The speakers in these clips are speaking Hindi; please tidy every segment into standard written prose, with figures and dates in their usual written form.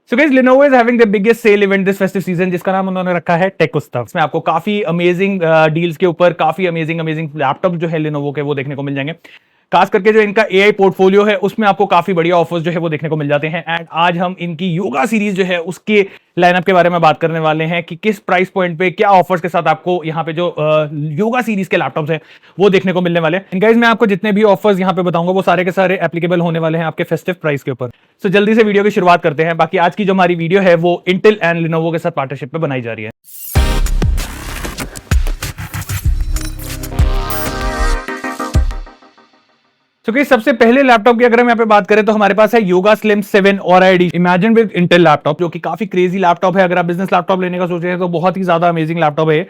So guys, Lenovo is having the biggest sale event this festive season, जिसका नाम उन्होंने रखा है टेक उत्सव। इसमें आपको काफी अमेजिंग डील्स के ऊपर काफी अमेजिंग लैपटॉप जो है Lenovo के वो देखने को मिल जाएंगे। खास करके जो इनका एआई पोर्टफोलियो है उसमें आपको काफी बढ़िया ऑफर्स जो है वो देखने को मिल जाते हैं। एंड आज हम इनकी योगा सीरीज जो है उसके लाइनअप के बारे में बात करने वाले हैं कि किस प्राइस पॉइंट पे क्या ऑफर्स के साथ आपको यहाँ पे जो योगा सीरीज के लैपटॉप्स हैं वो देखने को मिलने वाले हैं। गाइस, मैं आपको जितने भी ऑफर्स यहाँ पे बताऊंगा वो सारे के सारे एप्लीकेबल होने वाले हैं आपके फेस्टिव प्राइस के ऊपर। सो जल्दी से वीडियो की शुरुआत करते हैं। बाकी आज की जो हमारी वीडियो है वो इंटेल एंड लिनोवो के साथ पार्टनरशिप पे बनाई जा रही है। तो so, सबसे पहले लैपटॉप की अगर हम यहाँ पे बात करें तो हमारे पास है योगा स्लिम 7 और I imagine with Intel laptop, जो कि काफी क्रेजी लैपटॉप है। अगर आप बिजनेस लैपटॉप लेने का सोच रहे हैं तो बहुत ही ज्यादा अमेजिंग लैपटॉप है।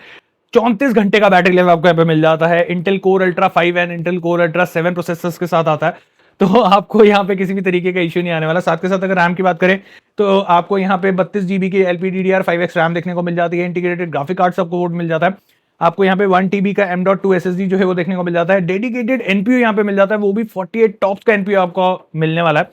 34 घंटे का बैटरी लाइफ आपको यहाँ पे मिल जाता है। Intel core ultra 5 and Intel core ultra 7 processors के साथ आता है, तो आपको यहाँ पे किसी भी तरीके का इश्यू नहीं आने वाला। साथ के साथ अगर रैम की बात करें तो आपको यहाँ पे 32 GB की LPDDR5X रैम देखने को मिल जाती है। इंटीग्रेटेड ग्राफिक कार्ड सपोर्ट मिल जाता है। आपको यहाँ पे 1 TB का M.2 SSD जो है वो देखने को मिल जाता है। डेडिकेटेड NPU यहाँ पे मिल जाता है, वो भी 48 टॉप्स का NPU आपको मिलने वाला है।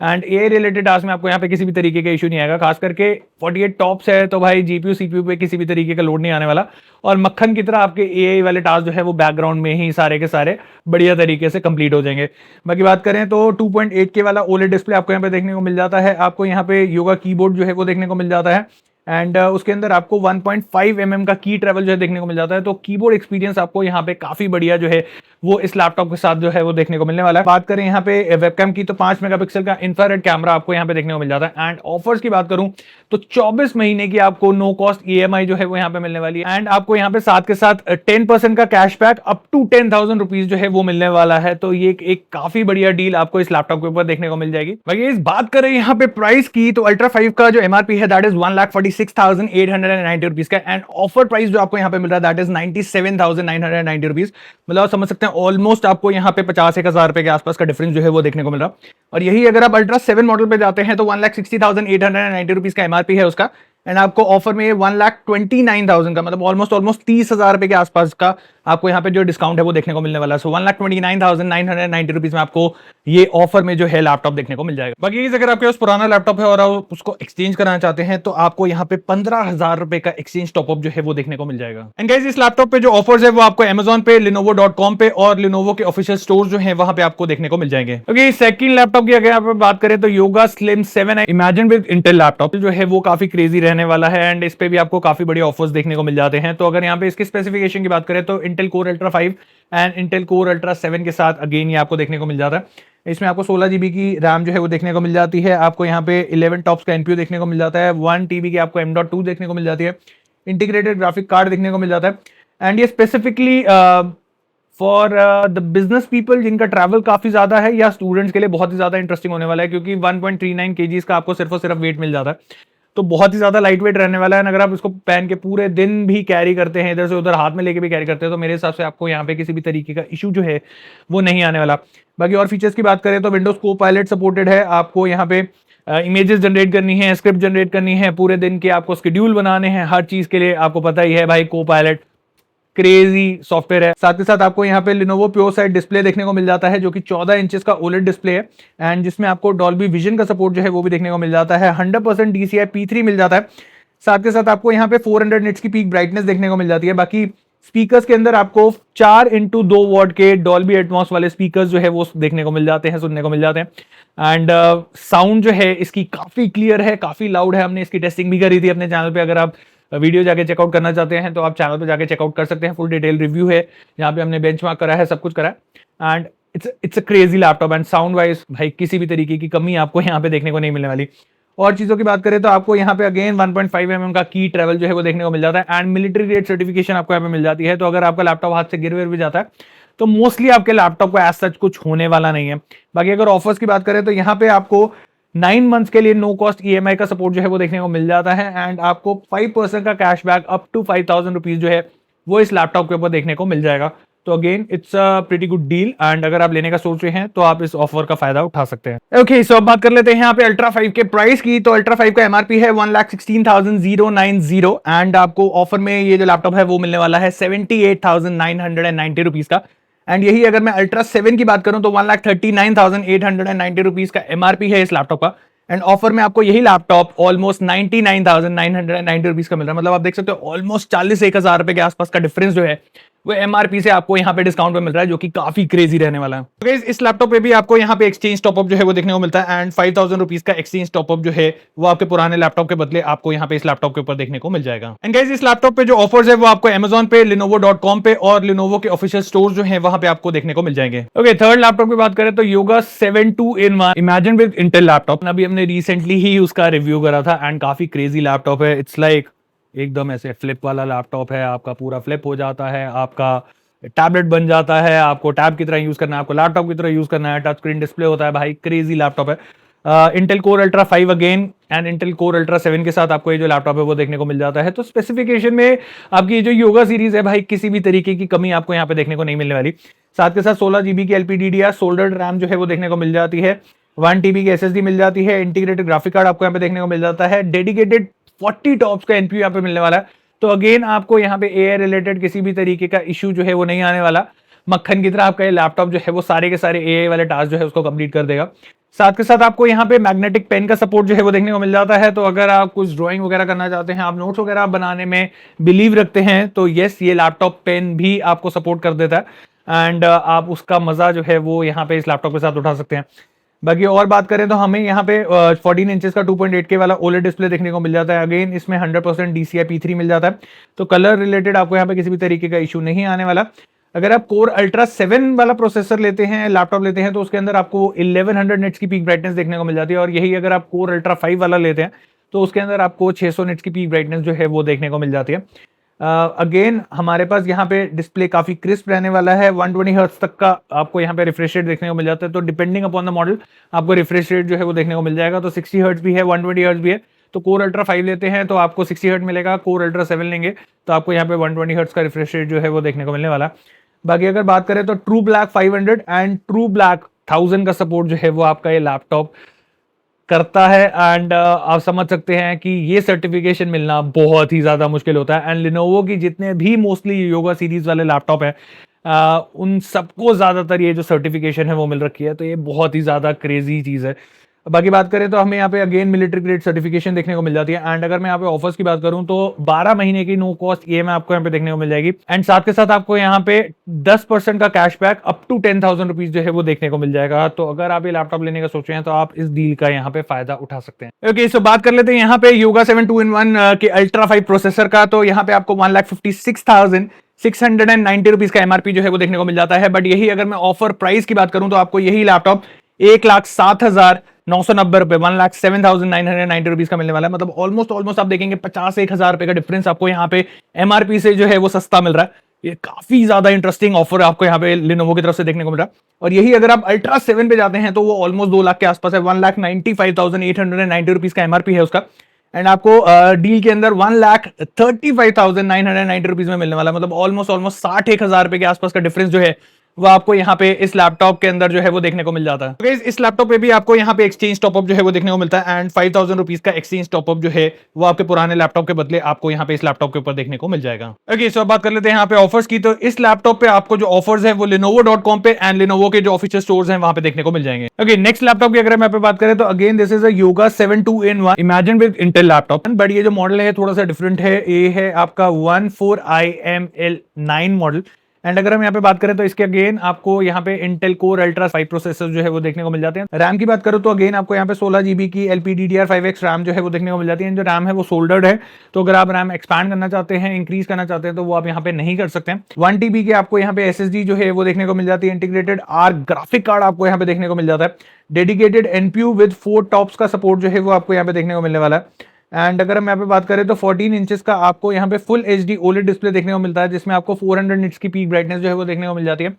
एंड ए रिलेटेड टास्क में आपको यहाँ पे किसी भी तरीके का इशू नहीं आएगा। खास करके 48 टॉप्स है तो भाई GPU CPU पे किसी भी तरीके का लोड नहीं आने वाला। और मक्खन की तरह आपके AI वाले टास्क जो है वो बैकग्राउंड में ही सारे के सारे बढ़िया तरीके से कंप्लीट हो जाएंगे। बाकी बात करें तो 2.8K वाला OLED डिस्प्ले आपको यहाँ पे देखने को मिल जाता है। आपको यहाँ पे योगा कीबोर्ड जो है वो देखने को मिल जाता है। एंड उसके अंदर आपको 1.5 mm का की ट्रेवल जो है देखने को मिल जाता है। तो कीबोर्ड एक्सपीरियंस आपको यहाँ पे काफी बढ़िया जो है वो इस लैपटॉप के साथ जो है वो देखने को मिलने वाला है। बात करें यहाँ पे वेबकैम की तो 5 मेगापिक्सल का इंफ्रारेड कैमरा आपको यहाँ पे देखने को मिल जाता है। एंड ऑफर्स की बात करूं तो 24 महीने की आपको नो कॉस्ट EMI जो है वो यहाँ पे मिलने वाली है। एंड आपको यहाँ पे साथ के साथ 10% का कैशबैक अप टू 10,000 रुपीज जो है वो मिलने वाला है। तो ये एक काफी बढ़िया डील आपको इस लैपटॉप के ऊपर देखने को मिल जाएगी। बाकी इस बात करें यहाँ पे प्राइस की तो अल्ट्रा 5 का जो MRP है दैट इज 1,46,890 रुपीज का। एंड ऑफर प्राइस जो आपको यहाँ पे मिल रहा है दैट इज 97,990 रुपीज। मतलब आप समझ सकते हैं ऑलमोस्ट आपको यहाँ पे 50,000 रुपए के आसपास का डिफरेंस जो है वो देखने को मिल रहा है। और यही अगर आप अल्ट्रा 7 मॉडल पे जाते हैं तो 1,60,890 रुपीज का MRP है उसका। एंड आपको ऑफर में 1,29,000 का मतलब ऑलमोस्ट 30,000 रुपए के आसपास का आपको यहाँ पे जो डिस्काउंट है वो देखने को मिलने वाला है। सो 1,29,990 रुपीज में आपको ये ऑफर में जो है लैपटॉप देखने को मिल जाएगा। बाकी अगर आपके पास पुराना लैपटॉप है और आप उसको एक्सचेंज कराना चाहते हैं तो आपको यहाँ पे 15,000 रुपए का एक्सचेंज टॉपअप जो है वो देखने को मिल जाएगा। एंड गाइस, इस लैपटॉप पे जो ऑफर्स है वो आपको Amazon पे, Lenovo.com पे और Lenovo के ऑफिशियल स्टोर जो है वहां पे आपको देखने को मिल जाएंगे। ओके, सेकंड लैपटॉप की अगर आप बात करें तो yoga slim 7 imagine with Intel laptop जो है वो काफी क्रेजी रहने वाला है। एंड इस पे भी आपको काफी बड़ी ऑफर्स देखने को मिल जाते हैं। तो अगर यहाँ पे इसके स्पेसिफिकेशन की बात करें तो Intel core ultra 5 and Intel core ultra 7 के साथ अगेन ये आपको देखने को मिल जाता है। इसमें आपको 16 GB की रैम जो है वो देखने को मिल जाती है। आपको यहाँ पे 11 टॉप्स का NPU देखने को मिल जाता है। 1 TB की आपको M.2 देखने को मिल जाती है। इंटीग्रेटेड ग्राफिक कार्ड देखने को मिल जाता है। एंड ये specifically for the business people जिनका ट्रैवल काफी ज्यादा है या स्टूडेंट्स के लिए बहुत ही ज्यादा इंटरेस्टिंग होने वाला है, क्योंकि 1.39 kg का आपको सिर्फ और सिर्फ वेट मिल जाता है। तो बहुत ही ज्यादा लाइट वेट रहने वाला है। अगर आप इसको पहन के पूरे दिन भी कैरी करते हैं, इधर से उधर हाथ में लेके भी कैरी करते हैं, तो मेरे हिसाब से आपको यहाँ पे किसी भी तरीके का इशू जो है वो नहीं आने वाला। बाकी और फीचर्स की बात करें तो विंडोज को-पायलट सपोर्टेड है। आपको यहाँ पे इमेजेस जनरेट करनी है, स्क्रिप्ट जनरेट करनी है, पूरे दिन के आपको शेड्यूल बनाने हैं, हर चीज के लिए आपको पता ही है भाई को-पायलट क्रेजी सॉफ्टवेयर है। साथ ही साथ आपको यहाँ पे Lenovo PureSight डिस्प्ले देखने को मिल जाता है, जो कि 14 इंचेस का OLED डिस्प्ले है। एंड जिसमें आपको डॉल्बी विजन का सपोर्ट जो है वो भी देखने को मिल जाता है। 100% DCI P3 मिल जाता है। साथ के साथ आपको यहाँ पे 400 निट्स की पीक ब्राइटनेस देखने को मिल जाती है। बाकी स्पीकर्स के अंदर आपको 4x2 वॉट के डॉल्बी एटमॉस वाले स्पीकर्स जो है वो देखने को मिल जाते हैं, सुनने को मिल जाते हैं। एंड साउंड जो है इसकी काफी क्लियर है, काफी लाउड है। हमने इसकी टेस्टिंग भी करी थी अपने चैनल पे। अगर आप वीडियो जाके चेकआउट करना चाहते हैं तो आप चैनल पे जाके चेकआउट कर सकते हैं। फुल डिटेल रिव्यू है, यहाँ पे हमने बेंचमार्क करा है, सब कुछ करा है। And it's a crazy laptop. And sound wise भाई किसी भी तरीके की कमी आपको यहाँ पे देखने को नहीं मिलने वाली। और चीजों की बात करें तो आपको यहाँ पे अगेन 1.5 mm का की ट्रेवल जो है वो देखने को मिल जाता है। एंड मिलिट्री ग्रेड सर्टिफिकेशन आपको यहाँ पे मिल जाती है। तो अगर आपका लैपटॉप हाथ से गिर विर भी जाता है तो मोस्टली आपके लैपटॉप को एज सच कुछ होने वाला नहीं है। बाकी अगर ऑफर्स की बात करें तो यहाँ पे आपको 9 मंथ्स के लिए नो कॉस्ट EMI का सपोर्ट जो है वो देखने को मिल जाता है। एंड आपको 5% का कैशबैक अप टू 5,000 रुपीज जो है वो इस लैपटॉप के ऊपर देखने को मिल जाएगा। तो again it's a pretty good deal. And अगर आप लेने का सोच रहे हैं तो आप इस ऑफर का फायदा उठा सकते हैं। ओके, सो अब बात कर लेते हैं यहाँ पे अल्ट्रा 5 के प्राइस की। तो अल्ट्रा 5 का MRP है 1,16,090 एंड आपको ऑफर में ये जो लैपटॉप है वो मिलने वाला है 78,990 रुपीज का। एंड यही अगर मैं अल्ट्रा 7 की बात करूं तो 1,39,890 रुपीज का MRP है इस लैपटॉप का। एंड ऑफर में आपको यही लैपटॉप ऑलमोस्ट 99,990 रुपीज का मिल रहा है। मतलब आप देख सकते हो ऑलमोस्ट 40-1,000 रुपए के आसपास का डिफरेंस जो है वो एमआरपी से आपको यहाँ पे डिस्काउंट पे मिल रहा है, जो कि काफी क्रेजी रहने वाला है। तो गाइस इस लैपटॉप पे भी आपको यहाँ पे एक्सचेंज टॉपअप जो है वो देखने को मिलता है, एंड 5,000 रुपीज का एक्सचेंज टॉपअप जो है वो आपके पुराने लैपटॉप के बदले आपको यहाँ पे इस लैपटॉप के ऊपर देखने को मिल जाएगा। एंड गाइस इस लैपटॉप पे जो ऑफर्स है वो आपको Amazon पे, Lenovo.com पे और Lenovo के ऑफिशियल स्टोर जो है वहां पे आपको देखने को मिल जाएंगे। ओके, थर्ड लैपटॉप की बात करें तो Yoga 7 2-in-1 imagine with Intel laptop. अभी हमने रिसेंटली ही उसका रिव्यू करा था एंड काफी क्रेजी लैपटॉप है। इट्स लाइक एकदम ऐसे फ्लिप वाला लैपटॉप है, आपका पूरा फ्लिप हो जाता है, आपका टैबलेट बन जाता है, आपको टैब की तरह यूज करना है, आपको लैपटॉप की तरह यूज करना है, टच स्क्रीन डिस्प्ले होता है। भाई क्रेजी लैपटॉप है। Intel core ultra 5 again and Intel core ultra 7 के साथ आपको ये जो लैपटॉप है वो देखने को मिल जाता है। तो स्पेसिफिकेशन में आपकी जो योगा सीरीज है भाई, किसी भी तरीके की कमी आपको यहाँ पे देखने को नहीं मिलने वाली। साथ के साथ 16 GB की LPDDR सोल्डर्ड रैम जो है वो देखने को मिल जाती है, 1 TB की SSD मिल जाती है, इंटीग्रेटेड ग्राफिक कार्ड आपको यहाँ पे देखने को मिल जाता है, डेडिकेटेड 40 टॉप्स का NPU यहाँ पे मिलने वाला है। तो अगेन आपको यहाँ पे AI रिलेटेड किसी भी तरीके का इश्यू जो है वो नहीं आने वाला। मक्खन की तरह आपका ये लैपटॉप जो है वो सारे के सारे AI वाले टास्क जो है उसको कंप्लीट कर देगा। साथ के साथ आपको यहाँ पे मैग्नेटिक पेन का सपोर्ट जो है वो देखने को मिल जाता है। तो अगर आप कुछ ड्राइंग वगैरह करना चाहते हैं, आप नोट्स वगैरह बनाने में बिलीव रखते हैं, तो यस, ये लैपटॉप पेन भी आपको सपोर्ट कर देता है एंड आप उसका मजा जो है वो यहाँ पे इस लैपटॉप के साथ उठा सकते हैं। बाकी और बात करें तो हमें यहाँ पे 14 इंचेस का 2.8K वाला OLED डिस्प्ले देखने को मिल जाता है। अगेन इसमें 100% DCI P3 मिल जाता है, तो कलर रिलेटेड आपको यहाँ पे किसी भी तरीके का इशू नहीं आने वाला। अगर आप कोर अल्ट्रा 7 वाला प्रोसेसर लेते हैं, लैपटॉप लेते हैं, तो उसके अंदर आपको 1100 निट्स की पीक ब्राइटनेस देखने को मिल जाती है। और यही अगर आप कोर अल्ट्रा 5 वाला लेते हैं तो उसके अंदर आपको 600 निट्स की पीक ब्राइटनेस जो है वो देखने को मिल जाती है। अगेन हमारे पास यहाँ पे डिस्प्ले काफी क्रिस्प रहने वाला है, 120 हर्ट्ज तक का आपको यहाँ पे रिफ्रेश रेट देखने को मिल जाता है। तो डिपेंडिंग अपॉन द मॉडल आपको रिफ्रेश रेट जो है वो देखने को मिल जाएगा। तो 60 हर्ट्ज भी है, 120 हर्ट्ज भी है। तो कोर अल्ट्रा 5 लेते हैं तो आपको 60 हर्ट्ज मिलेगा, कोर अल्ट्रा 7 लेंगे तो आपको यहाँ पे 120 हर्ट्ज का रिफ्रेश रेट जो है वो देखने को मिलने वाला। बाकी अगर बात करें तो true black 500 and true black 1000 का सपोर्ट जो है वो आपका ये लैपटॉप करता है। एंड आप समझ सकते हैं कि ये सर्टिफिकेशन मिलना बहुत ही ज्यादा मुश्किल होता है। एंड लिनोवो की जितने भी मोस्टली योगा सीरीज वाले लैपटॉप है उन सबको ज्यादातर ये जो सर्टिफिकेशन है वो मिल रखी है। तो ये बहुत ही ज्यादा क्रेजी चीज है। बाकी बात करें तो हमें यहाँ पे अगेन मिलिट्री ग्रेड सर्टिफिकेशन देखने को मिल जाती है। एंड अगर मैं यहाँ पे ऑफर्स की बात करूं तो 12 महीने की नो कॉस्ट EMI आपको यहाँ पे देखने को मिल जाएगी। एंड साथ के साथ आपको यहाँ पे 10% का कैशबैक अप टू 10,000 रुपीज जो है वो देखने को मिल जाएगा। तो अगर आप ये लैपटॉप लेने का सोच रहे हैं तो आप इस डील का यहाँ पे फायदा उठा सकते हैं। ओके, सो बात कर लेते हैं यहाँ पे Yoga 7 2-in-1 के अल्ट्रा 5 प्रोसेसर का। तो यहाँ पे आपको 1,56,690 रुपीज का MRP जो है वो देखने को मिल जाता है। बट यही अगर मैं ऑफर प्राइस की बात करूं तो आपको यही लैपटॉप 1,07,990 रुपए, 1,07,990 रुपीज का मिलने वाला है। मतलब ऑलमोस्ट आप देखेंगे 50-1,000 रुपए का डिफरेंस आपको यहाँ पे MRP से जो है वो सस्ता मिल रहा है। ये काफी ज्यादा इंटरेस्टिंग ऑफर आपको यहाँ पे लिनोवो की तरफ से देखने को मिल रहा है। और यही अगर आप अल्ट्रा 7 पे जाते हैं तो वो ऑलमोस्ट 2 लाख के आसपास है, 1,95,890 रुपीज का MRP है उसका। एंड आपको डील के अंदर 1,35,990 रुपीज में मिलने वाला है। मतलब ऑलमोस्ट 60-1,000 रुपए के आसपास का डिफरेंस जो है वो आपको यहाँ पे इस लैपटॉप के अंदर जो है वो देखने को मिल जाता है। तो गाइस इस लैपटॉप पे भी आपको यहाँ पे एक्सचेंज टॉपअप जो है वो देखने को मिलता है। एंड 5,000 रुपीज का एक्सचेंज टॉपअप जो है वो आपके पुराने लैपटॉप के बदले आपको यहाँ पे इस लैपटॉप के ऊपर देखने को मिल जाएगा। ओके, सो अब बात कर लेते हैं यहाँ पे ऑफर्स की। तो इस लैपटॉप पे आपको जो ऑफर्स है वो Lenovo.com पे एंड Lenovo के जो ऑफिशियल स्टोर्स हैं वहां पे देखने को मिल जाएंगे। ओके, नेक्स्ट लैपटॉप की अगर मैं पे बात करें तो again this is a Yoga 7 2-in-1 imagine with Intel laptop. But ये जो मॉडल है थोड़ा सा डिफरेंट है। ये है आपका 14iML9 मॉडल। एंड अगर हम यहाँ पे बात करें तो इसके अगेन आपको यहाँ पे इंटेल कोर अल्ट्रा 5 प्रोसेसर जो है वो देखने को मिल जाते हैं। रैम की बात करूँ तो अगेन आपको यहाँ पे 16 GB की LPDDR5X रैम जो है वो देखने को मिल जाती है। जो रैम है वो सोल्डर्ड है, तो अगर आप रैम एक्सपैंड करना चाहते हैं, इंक्रीज करना चाहते हैं तो वो आप यहाँ पे नहीं कर सकते हैं। 1 TB की आपको यहाँ पे SSD जो है वो देखने को मिल जाती है। इंटीग्रेटेड ARC ग्राफिक कार्ड आपको यहाँ पे देखने को मिल जाता है। डेडिकेटेड NPU विद 4 टॉप्स का सपोर्ट जो है वो आपको यहाँ पे देखने को मिलने वाला है। एंड अगर हम यहाँ पे बात करें तो 14 इंचेस का आपको यहाँ पे फुल HD OLED डिस्प्ले देखने को मिलता है, जिसमें आपको 400 निट्स की पीक ब्राइटनेस जो है वो देखने को मिल जाती है।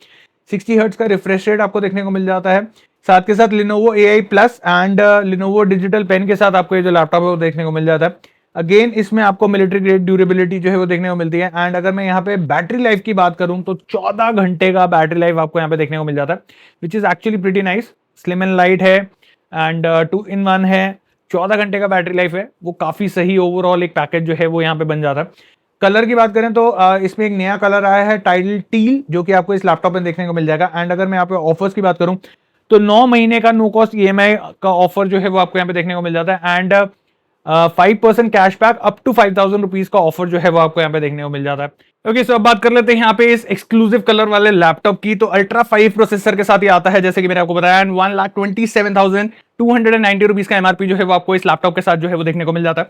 60 हर्ट्ज का रिफ्रेश रेट आपको देखने को मिल जाता है। साथ के साथ Lenovo AI Plus and Lenovo digital pen के साथ आपको ये जो लैपटॉप है वो देखने को मिल जाता है। अगेन इसमें आपको मिलिट्री ग्रेड ड्यूरेबिलिटी जो है वो देखने को मिलती है। एंड अगर मैं यहाँ पे बैटरी लाइफ की बात करूँ तो 14 घंटे का बैटरी लाइफ आपको यहाँ पे देखने को मिल जाता है, which is actually pretty nice. Slim and light है एंड 2-in-1 है, 14 घंटे का बैटरी लाइफ है, वो काफी सही ओवरऑल एक पैकेज जो है वो यहाँ पे बन जाता है। कलर की बात करें तो इसमें एक नया कलर आया है टाइडल टील, जो कि आपको इस लैपटॉप में देखने को मिल जाएगा। एंड अगर मैं यहाँ पे ऑफर्स की बात करूं तो 9 महीने का नो कॉस्ट ईएमआई का ऑफर जो है वो आपको यहाँ पे देखने को मिल जाता है and 5% cashback up to 5,000 rupees का ऑफर जो है वो आपको यहाँ पे देखने को मिल जाता है। ओके, सो अब बात कर लेते हैं यहाँ पे इस एक्सक्लूसिव कलर वाले लैपटॉप की। तो अल्ट्रा 5 प्रोसेसर के साथ ही आता है, जैसे कि मैंने आपको बताया, 1,27,290 रुपीज का एमआरपी जो है वो आपको इस लैपटॉप के साथ जो है वो देखने को मिल जाता है।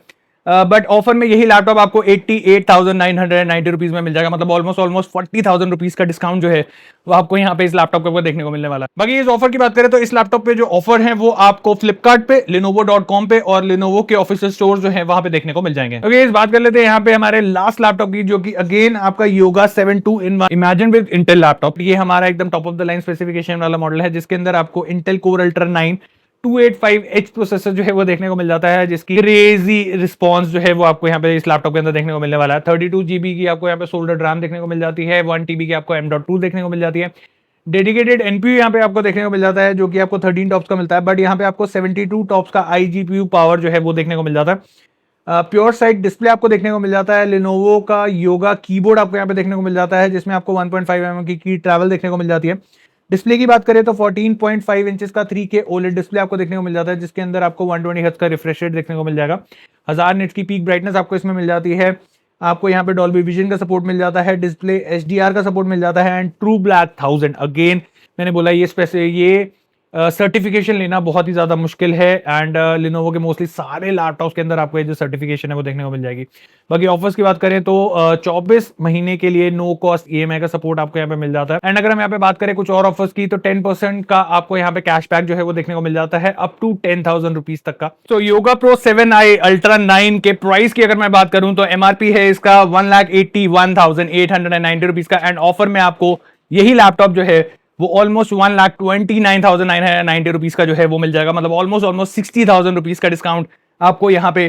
बट ऑफर में यही लैपटॉप आपको 88,990 रुपीज में मिल जाएगा, मतलब ऑलमोस्ट 40,000 रुपीज का डिस्काउंट जो है वो आपको यहाँ पे इस लैपटॉप के ऊपर देखने को मिलने वाला है। बाकी इस ऑफर की बात करें तो इस लैपटॉप पे जो ऑफर है वो आपको फ्लिपकार्ट पे, Lenovo.com पे और Lenovo के ऑफिशियल स्टोर जो है वहां पे देखने को मिल जाएंगे। ओके, इस बात कर लेते हैं यहाँ पे हमारे लास्ट लैपटॉप की, जो कि अगेन आपका Yoga 7 2-in-1 imagine with Intel laptop. ये हमारा एकदम top of the line specification वाला मॉडल है, जिसके अंदर आपको Intel core ultra 9 285H processor जो है वो देखने को मिल जाता है, जिसकी क्रेजी रिस्पांस जो है वो आपको यहाँ पे इस लैपटॉप के अंदर देखने को मिलने वाला है। 32 GB की आपको यहाँ पे सोल्डर रैम देखने को मिल जाती है, 1 TB की आपको M.2 देखने को मिल जाती है। डेडिकेटेड एनपीयू यहाँ पे आपको देखने को मिल जाता है, जो कि आपको 13 टॉप्स का मिलता है, बट यहाँ पे आपको 72 टॉप्स का iGPU पावर जो है वो देखने को मिल जाता है। प्योर साइट डिस्प्ले आपको देखने को मिल जाता है। Lenovo का योगा कीबोर्ड आपको यहाँ पे देखने को मिल जाता है, जिसमें आपको 1.5 mm की ट्रैवल देखने को मिल जाती है। डिस्प्ले की बात करें तो 14.5 इंचेस का 3K OLED डिस्प्ले आपको देखने को मिल जाता है, जिसके अंदर आपको 120 हर्ट्ज का रिफ्रेश रेट देखने को मिल जाएगा। 1000 निट्स की पीक ब्राइटनेस आपको इसमें मिल जाती है। आपको यहाँ पे डॉल्बी विजन का सपोर्ट मिल जाता है, डिस्प्ले HDR का सपोर्ट मिल जाता है एंड ट्रू ब्लैक 1000। अगेन मैंने बोला ये सर्टिफिकेशन लेना बहुत ही ज्यादा मुश्किल है एंड Lenovo के मोस्टली सारे लैपटॉप्स के अंदर आपको ये जो सर्टिफिकेशन है वो देखने को मिल जाएगी। बाकी ऑफर्स की बात करें तो 24 महीने के लिए नो कॉस्ट ईएमआई का सपोर्ट आपको यहाँ पे मिल जाता है एंड अगर हम यहाँ पे बात करें कुछ और ऑफर्स की तो 10% का आपको यहाँ पे कैशबैक जो है वो देखने को मिल जाता है अप टू 10,000 रुपीज तक का। तो योगा प्रो 7i अल्ट्रा 9 के प्राइस की अगर मैं बात करूं तो एमआरपी है इसका 1,81,890 रुपीज का एंड ऑफर में आपको यही लैपटॉप जो है वो ऑलमोस्ट 1,29,990 रुपीज का जो है वो मिल जाएगा, मतलब ऑलमोस्ट 60,000 रुपीज का डिस्काउंट आपको यहाँ पे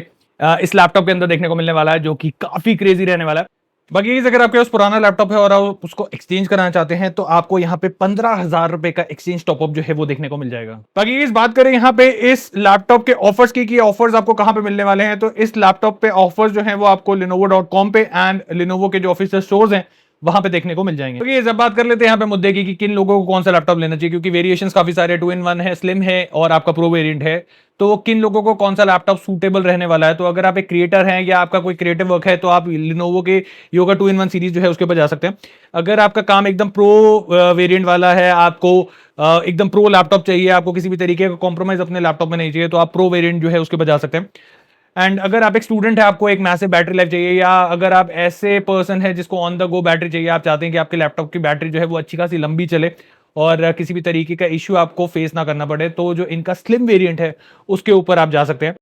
इस लैपटॉप के अंदर देखने को मिलने वाला है, जो कि काफी क्रेजी रहने वाला है। बाकी अगर आपके पास पुराना लैपटॉप है और आप उसको एक्सचेंज कराना चाहते हैं तो आपको यहाँ पे 15,000 रुपए का एक्सचेंज टॉपअप जो है वो देखने को मिल जाएगा। बाकी इस बात करें यहाँ पे इस लैपटॉप के ऑफर्स की कि ऑफर्स आपको कहाँ पे मिलने वाले हैं, तो इस लैपटॉप पे ऑफर्स जो है वो आपको Lenovo.com पे एंड Lenovo के जो ऑफिशियल स्टोर्स हैं वहां पे देखने को मिल जाएंगे। तो जब बात कर लेते हैं यहाँ पे मुद्दे की कि किन लोगों को कौन सा लैपटॉप लेना चाहिए, क्योंकि वेरिएशंस काफी सारे 2-in-1 है, स्लिम है और आपका प्रो वेरिएंट है, तो किन लोगों को कौन सा लैपटॉप सूटेबल रहने वाला है। तो अगर आप एक क्रिएटर हैं या आपका कोई क्रिएटिव वर्क है तो आप Lenovo के योगा 2-in-1 सीरीज जो है उसके ऊपर जा सकते हैं। अगर आपका काम एकदम प्रो वेरिएंट वाला है, आपको एकदम प्रो लैपटॉप चाहिए, आपको किसी भी तरीके का कॉम्प्रोमाइज अपने लैपटॉप में नहीं चाहिए, तो आप प्रो वेरिएंट जो है उसके ऊपर जा सकते हैं। एंड अगर आप एक स्टूडेंट है, आपको एक मैसिव बैटरी लाइफ चाहिए, या अगर आप ऐसे पर्सन है जिसको ऑन द गो बैटरी चाहिए, आप चाहते हैं कि आपके लैपटॉप की बैटरी जो है वो अच्छी खासी लंबी चले और किसी भी तरीके का इश्यू आपको फेस ना करना पड़े, तो जो इनका स्लिम वेरिएंट है उसके ऊपर आप जा सकते हैं।